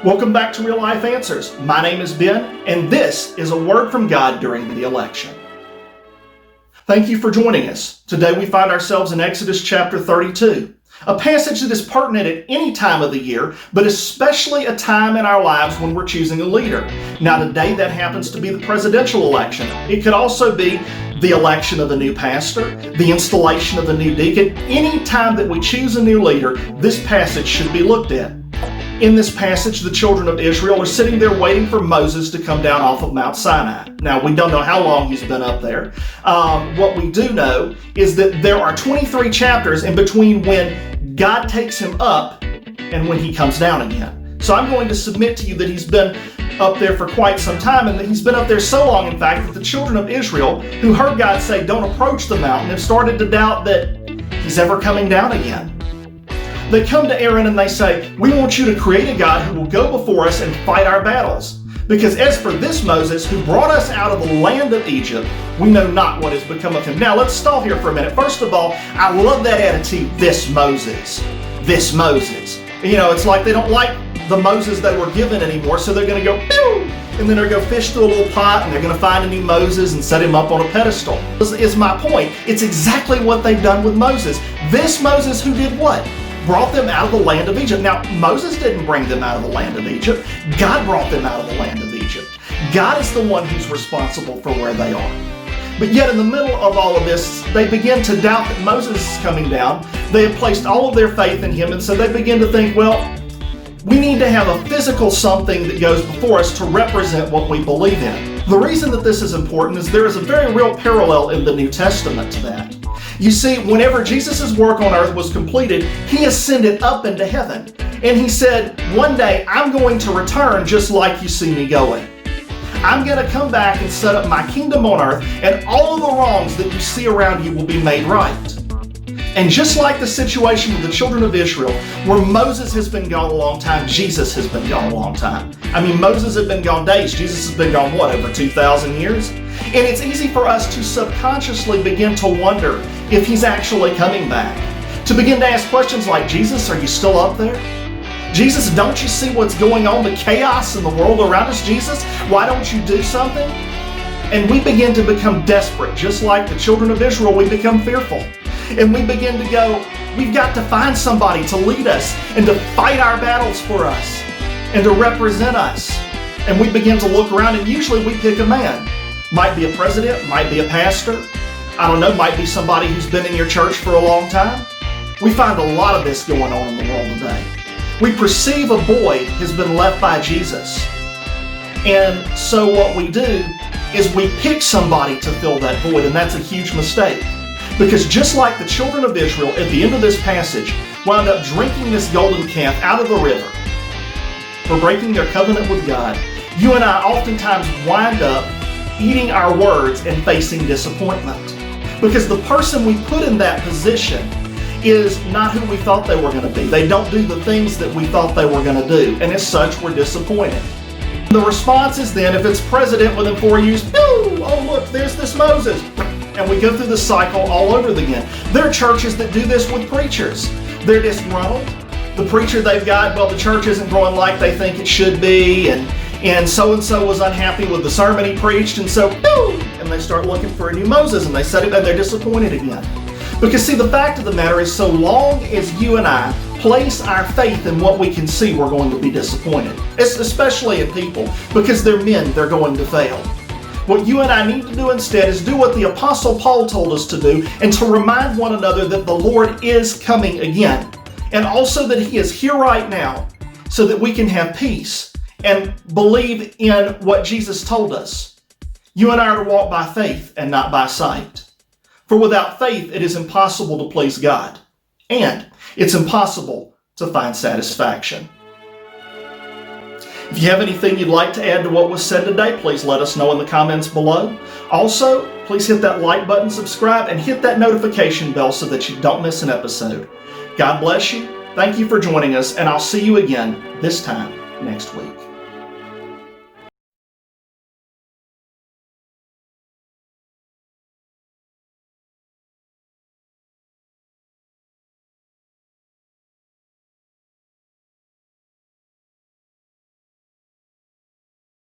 Welcome back to Real Life Answers. My name is Ben, and this is a word from God during the election. Thank you for joining us. Today we find ourselves in Exodus chapter 32, a passage that is pertinent at any time of the year, but especially a time in our lives when we're choosing a leader. Now today that happens to be the presidential election. It could also be the election of a new pastor, the installation of a new deacon. Any time that we choose a new leader, this passage should be looked at. In this passage, the children of Israel are sitting there waiting for Moses to come down off of Mount Sinai. Now, we don't know how long he's been up there. What we do know is that there are 23 chapters in between when God takes him up and when he comes down again. So I'm going to submit to you that he's been up there for quite some time, and that he's been up there so long, in fact, that the children of Israel, who heard God say, "Don't approach the mountain," have started to doubt that he's ever coming down again. They come to Aaron and they say, "We want you to create a God who will go before us and fight our battles. Because as for this Moses, who brought us out of the land of Egypt, we know not what has become of him." Now let's stop here for a minute. First of all, I love that attitude, this Moses. This Moses. You know, it's like they don't like the Moses they were given anymore, so they're going to go, pew, and then they're going to go fish through a little pot, and they're going to find a new Moses and set him up on a pedestal. This is my point. It's exactly what they've done with Moses. This Moses who did what? Brought them out of the land of Egypt. Now, Moses didn't bring them out of the land of Egypt. God brought them out of the land of Egypt. God is the one who's responsible for where they are. But yet in the middle of all of this, they begin to doubt that Moses is coming down. They have placed all of their faith in him, and so they begin to think, well, we need to have a physical something that goes before us to represent what we believe in. The reason that this is important is there is a very real parallel in the New Testament to that. You see, whenever Jesus' work on earth was completed, he ascended up into heaven. And he said, one day I'm going to return just like you see me going. I'm going to come back and set up my kingdom on earth, and all of the wrongs that you see around you will be made right. And just like the situation with the children of Israel, where Moses has been gone a long time, Jesus has been gone a long time. I mean, Moses had been gone days. Jesus has been gone, what, over 2,000 years? And it's easy for us to subconsciously begin to wonder if he's actually coming back. To begin to ask questions like, Jesus, are you still up there? Jesus, don't you see what's going on, the chaos in the world around us? Jesus, why don't you do something? And we begin to become desperate. Just like the children of Israel, we become fearful. And we begin to go, we've got to find somebody to lead us and to fight our battles for us and to represent us. And we begin to look around, and usually we pick a man. Might be a president, might be a pastor. I don't know, might be somebody who's been in your church for a long time. We find a lot of this going on in the world today. We perceive a void has been left by Jesus. And so what we do is we pick somebody to fill that void, and that's a huge mistake. Because just like the children of Israel at the end of this passage wound up drinking this golden calf out of the river for breaking their covenant with God, you and I oftentimes wind up eating our words and facing disappointment. Because the person we put in that position is not who we thought they were going to be. They don't do the things that we thought they were going to do, and as such, we're disappointed. The response is then, if it's president within 4 years, oh look, there's this Moses. And we go through the cycle all over again. There are churches that do this with preachers. They're disgruntled. The preacher they've got, well, the church isn't growing like they think it should be, and so-and-so was unhappy with the sermon he preached, and so, and they start looking for a new Moses, and they set it, and they're disappointed again. Because see, the fact of the matter is, so long as you and I place our faith in what we can see, we're going to be disappointed. Especially in people, because they're men, they're going to fail. What you and I need to do instead is do what the Apostle Paul told us to do, and to remind one another that the Lord is coming again. And also that he is here right now, so that we can have peace and believe in what Jesus told us. You and I are to walk by faith and not by sight. For without faith, it is impossible to please God. And it's impossible to find satisfaction. If you have anything you'd like to add to what was said today, please let us know in the comments below. Also, please hit that like button, subscribe, and hit that notification bell so that you don't miss an episode. God bless you. Thank you for joining us, and I'll see you again this time next week.